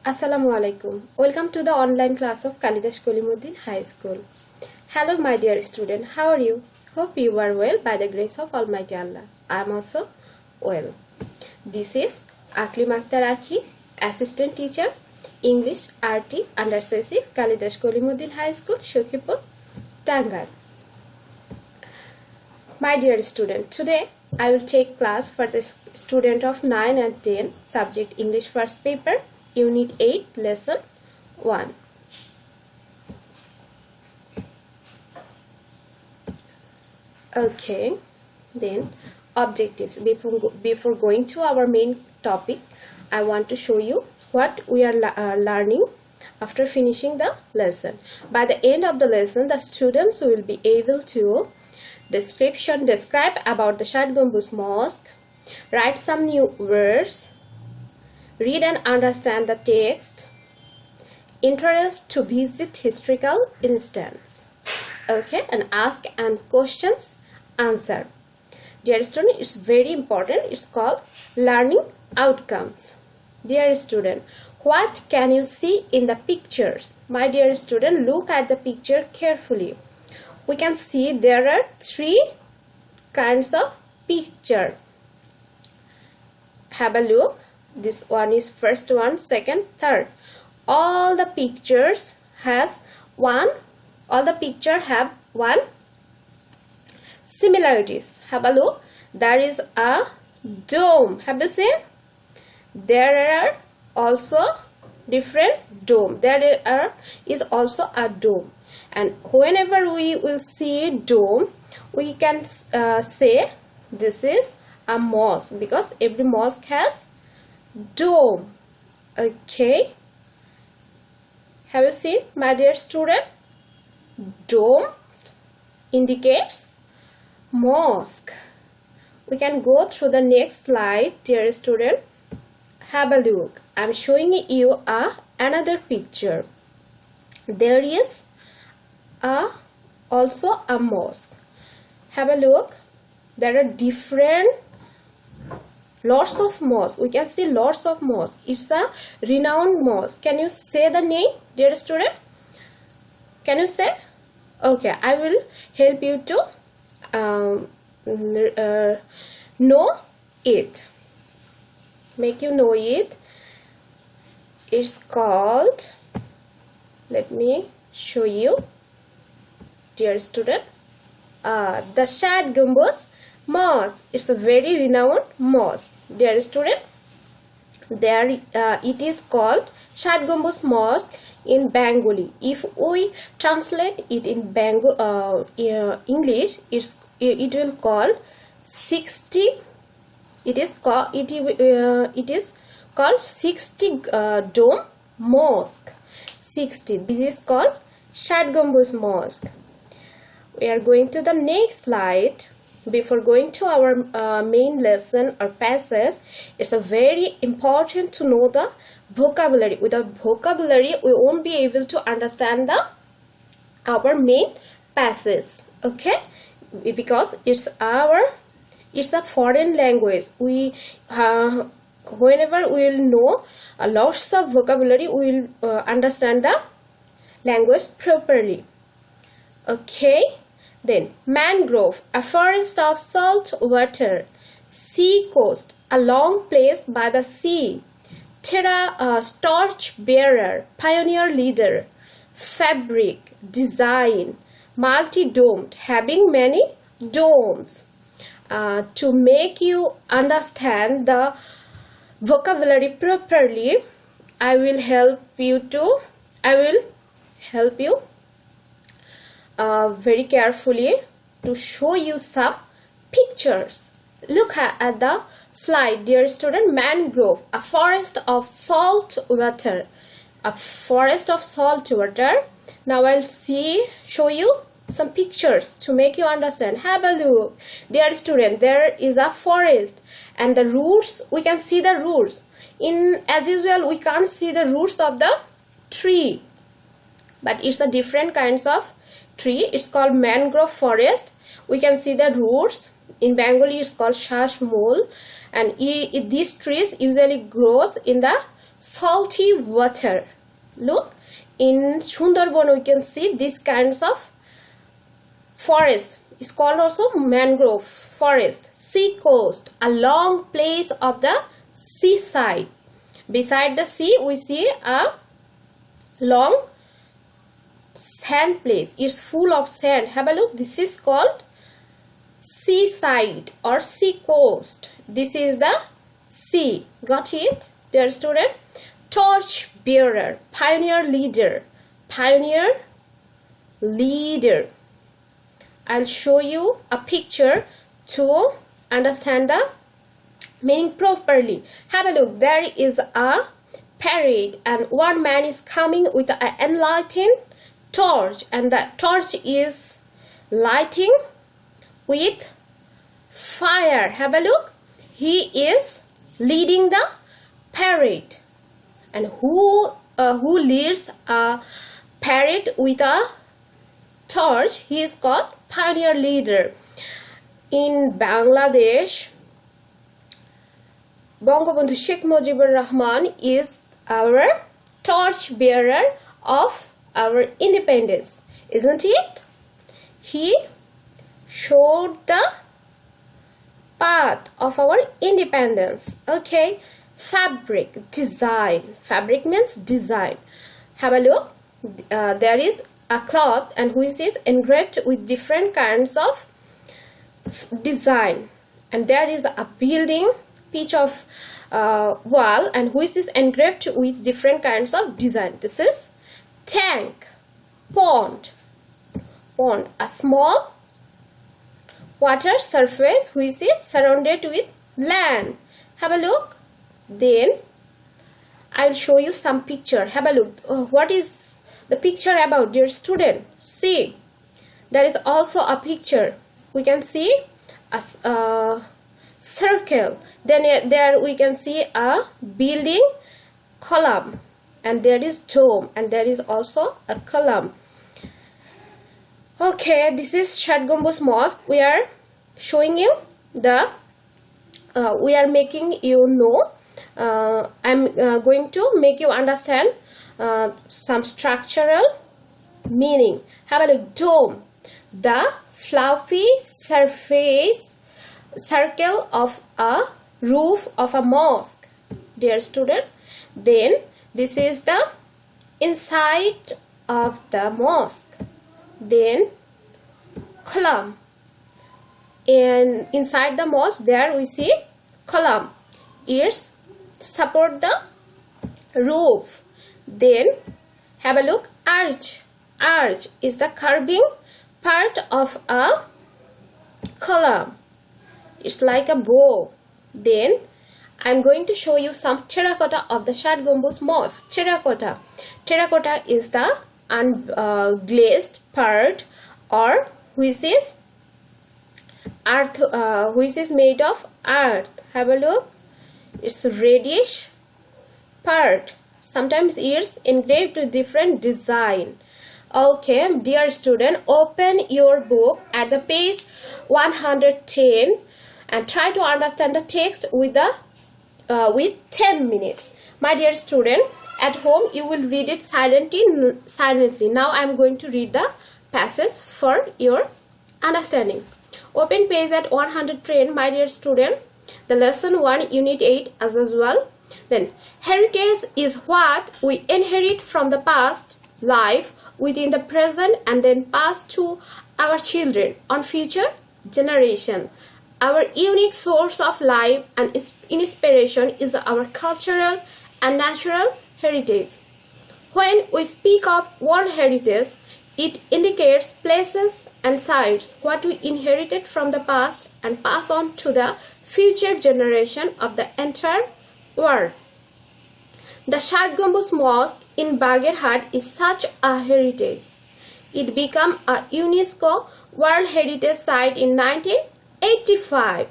Assalamu alaikum. Welcome to the online class of Kalidash Kolimuddin High School. Hello my dear student, how are you? Hope you are well by the grace of Almighty Allah. I am also well. This is Ankhi Ahsan, Assistant Teacher, English RT under Sesif Kalidash Kolimuddin High School, Shokhipur, Tangar. My dear student, today I will take class for the student of 9 and 10, subject English first paper, Unit 8, Lesson 1. Okay, then objectives. Before going to our main topic, I want to show you what we are learning after finishing the lesson. By the end of the lesson, the students will be able to describe about the Shad Gambuz Mosque, write some new words, read and understand the text, interest to visit historical instance, okay, and ask and questions answer. Dear student, it's very important. It's called learning outcomes. Dear student, what can you see in the pictures? My dear student, look at the picture carefully. We can see there are three kinds of picture. Have a look. This one is first one, second, third. All the pictures have one similarities. Have a look. There is a dome. Have you seen? There are also different dome. There is also a dome. And whenever we will see dome, we can say this is a mosque, because every mosque has dome. Okay, have you seen, my dear student? Dome indicates mosque. We can go through the next slide, dear student. Have a look. I'm showing you another picture. There is also a mosque. Have a look. There are lots of mosques. We can see lots of mosques. It's a renowned mosque. Can you say the name, dear student? Can you say? Okay, I will help you to know it. Make you know it. It's called, let me show you, dear student, the Shad Gambuz Mosque. It's a very renowned mosque, dear student. There it is called Shad Gambuz Mosque in Bengali. If we translate it in English, it will call 60. It is called 60 dome mosque. 60. This is called Shad Gambuz Mosque. We are going to the next slide. Before going to our main lesson or passage, it's a very important to know the vocabulary. Without vocabulary, we won't be able to understand our main passage. Okay, because it's a foreign language. Whenever we will know lots of vocabulary, we will understand the language properly. Okay. Then mangrove, a forest of salt water. Sea coast, a long place by the sea. Torch bearer, pioneer leader. Fabric, design. Multi-domed, having many domes. To make you understand the vocabulary properly, I will help you very carefully to show you some pictures. Look at the slide, dear student. Mangrove, a forest of salt water. A forest of salt water. Now I'll show you some pictures to make you understand. Have a look, dear student. There is a forest, and the roots, we can see the roots. As usual, we can't see the roots of the tree, but it's a different kinds of tree. It's called mangrove forest. We can see the roots. In Bengali, it's called shashmol, and these trees usually grows in the salty water. Look, in Sundarban we can see these kinds of forest. It's called also mangrove forest. Sea coast, a long place of the seaside. Beside the sea we see a long sand place. It's full of sand. Have a look. This is called seaside or sea coast. This is the sea. Got it, dear student? Torch bearer, pioneer leader. Pioneer leader. I'll show you a picture to understand the meaning properly. Have a look. There is a parade and one man is coming with an enlightened torch, and the torch is lighting with fire. Have a look. He is leading the parade. And who leads a parade with a torch? He is called pioneer leader. In Bangladesh, Bangabandhu Sheikh Mujibur Rahman is our torch bearer of our independence, isn't it? He showed the path of our independence. Okay, fabric, design. Fabric means design. Have a look. There is a cloth and which is engraved with different kinds of design, and there is a building piece of wall and which is engraved with different kinds of design. This is tank, pond, a small water surface which is surrounded with land. Have a look. Then I will show you some picture. Have a look. What is the picture about, dear student? See, there is also a picture. We can see a circle. Then there we can see a building column, and there is dome, and there is also a column. Okay, this is Shad Gambuz Mosque. We are showing you the we are making you know. I'm going to make you understand some structural meaning. Have a look. Dome, the fluffy surface circle of a roof of a mosque, dear student. Then this is the inside of the mosque. Then column, and inside the mosque there we see column. Ears support the roof. Then have a look. Arch is the curving part of a column. It's like a bow. Then I'm going to show you some terracotta of the Shad Gambuz Mosque. Terracotta is the unglazed part, or which is earth, which is made of earth. Have a look. It's a reddish part. Sometimes it's engraved with different design. Okay, dear student, open your book at the page 110 and try to understand the text with 10 minutes. My dear student, at home you will read it silently. Now I am going to read the passage for your understanding. Open page at 110, my dear student. The lesson 1, unit 8 as well. Then, heritage is what we inherit from the past life within the present and then pass to our children on future generation. Our unique source of life and inspiration is our cultural and natural heritage. When we speak of world heritage, it indicates places and sites what we inherited from the past and pass on to the future generation of the entire world. The Shad Gambuz Mosque in Bagherhat is such a heritage. It became a UNESCO World Heritage Site in 1985.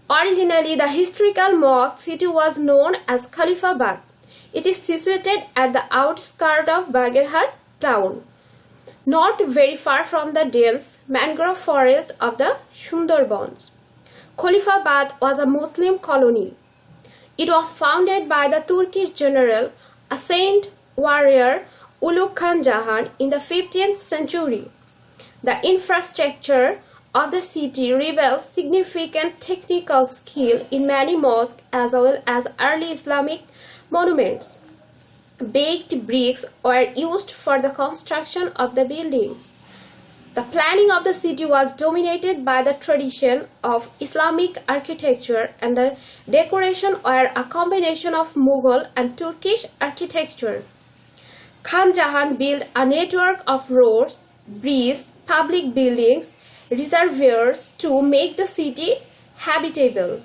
Originally, the historical mosque city was known as Khalifabad. It is situated at the outskirts of Bagherhat town, not very far from the dense mangrove forest of the Sundarbans. Khalifabad was a Muslim colony. It was founded by the Turkish general, a saint warrior, Ulugh Khan Jahan in the 15th century. The infrastructure of the city reveals significant technical skill in many mosques as well as early Islamic monuments. Baked bricks were used for the construction of the buildings. The planning of the city was dominated by the tradition of Islamic architecture, and the decoration were a combination of Mughal and Turkish architecture. Khan Jahan built a network of roads, bridges, public buildings, reservoirs to make the city habitable.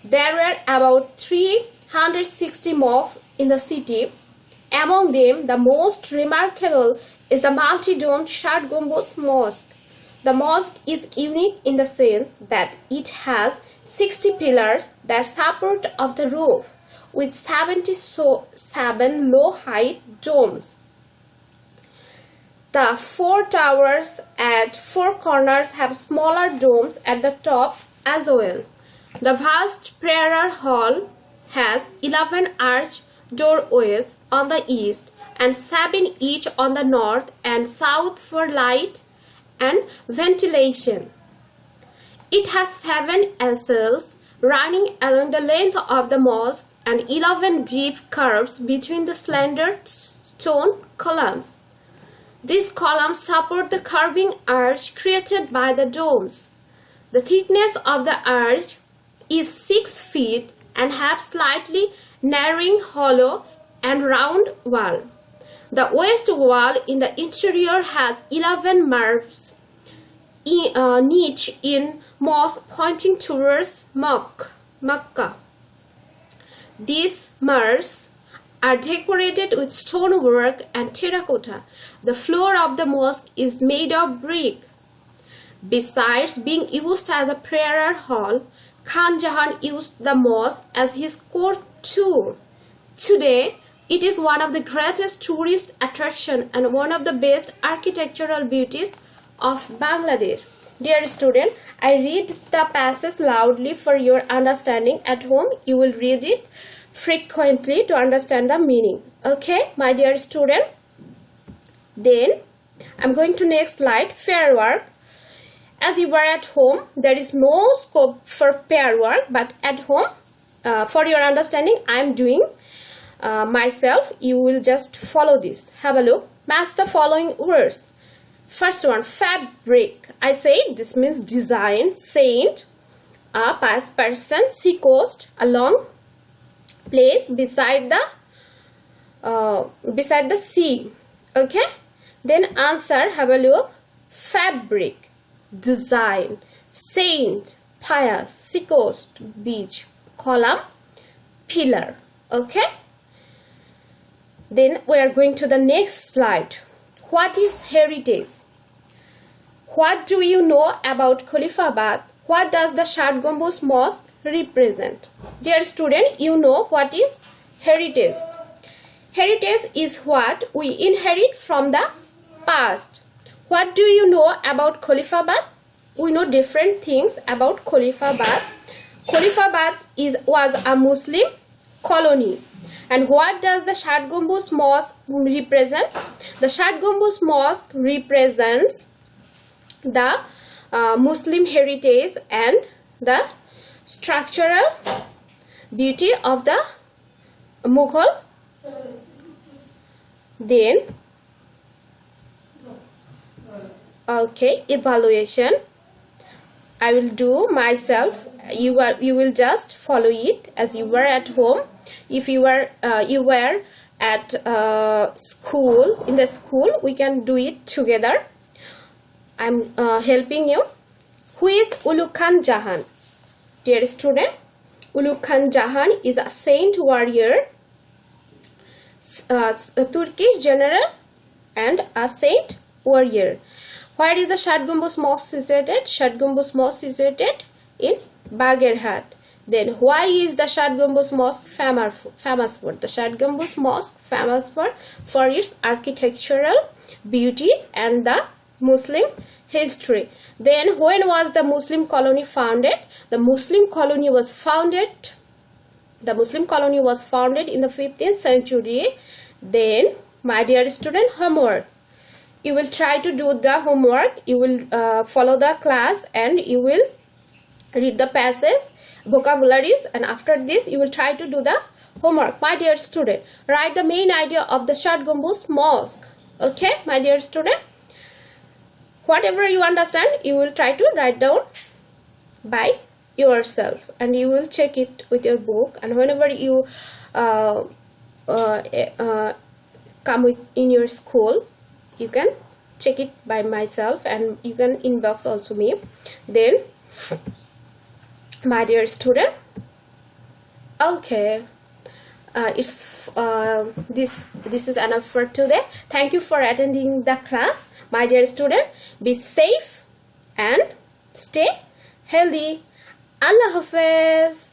There were about 360 mosques in the city. Among them, the most remarkable is the multi-domed Shad Gumbuz Mosque. The mosque is unique in the sense that it has 60 pillars that support of the roof with 77 low-height domes. The 4 towers at 4 corners have smaller domes at the top as well. The vast prayer hall has 11 arched doorways on the east and 7 each on the north and south for light and ventilation. It has 7 aisles running along the length of the mosque and 11 deep curves between the slender stone columns. These columns support the curving arch created by the domes. The thickness of the arch is 6 feet and have slightly narrowing hollow and round wall. The west wall in the interior has 11 marves, niche in mosque pointing towards Makkah. These marves are decorated with stonework and terracotta. The floor of the mosque is made of brick. Besides being used as a prayer hall, Khan Jahan used the mosque as his court too. Today, it is one of the greatest tourist attractions and one of the best architectural beauties of Bangladesh. Dear student, I read the passage loudly for your understanding. At home, you will read it frequently to understand the meaning. Okay, my dear student. Then, I'm going to next slide, fair work. As you are at home, there is no scope for pair work, but at home, for your understanding, I am doing myself. You will just follow this. Have a look. Match the following words. First one, fabric. I say this means design. Saint, a past person. Sea coast, a long place beside the sea. Okay. Then answer. Have a look. Fabric, design, saint, pious, sea coast, beach, column, pillar. Okay. Then we are going to the next slide. What is heritage? What do you know about Khalifabad? What does the Shad Gumbuz Mosque represent? Dear student, you know what is heritage. Heritage is what we inherit from the past. What do you know about Khalifabad? We know different things about Khalifabad. Khalifabad was a Muslim colony. And what does the Shad Gumbuz Mosque represent? The Shad Gumbuz Mosque represents the Muslim heritage and the structural beauty of the Mughal. Then, okay, evaluation. I will do myself. You will just follow it as you were at home. If you were at school, in the school, we can do it together. I'm helping you. Who is Ulugh Khan Jahan? Dear student, Ulugh Khan Jahan is a saint warrior, a Turkish general and a saint warrior. Where is the Shad Gumbuz Mosque situated? Shad Gumbuz Mosque situated in Bagherhat. Then why is the Shad Gumbuz Mosque famous for? The Shad Gumbuz Mosque famous for its architectural beauty and the Muslim history. Then when was the Muslim colony founded? The Muslim colony was founded The Muslim colony was founded in the 15th century. Then, my dear student, homework. You will try to do the homework. You will follow the class and you will read the passage, vocabularies, and after this you will try to do the homework. My dear student, write the main idea of the Shad Gambuz Mosque. Okay, my dear student, whatever you understand, you will try to write down by yourself and you will check it with your book. And whenever you come in your school, you can check it by myself and you can inbox also me. Then, my dear student, okay, this is enough for today. Thank you for attending the class. My dear student, be safe and stay healthy. Allah Hafiz.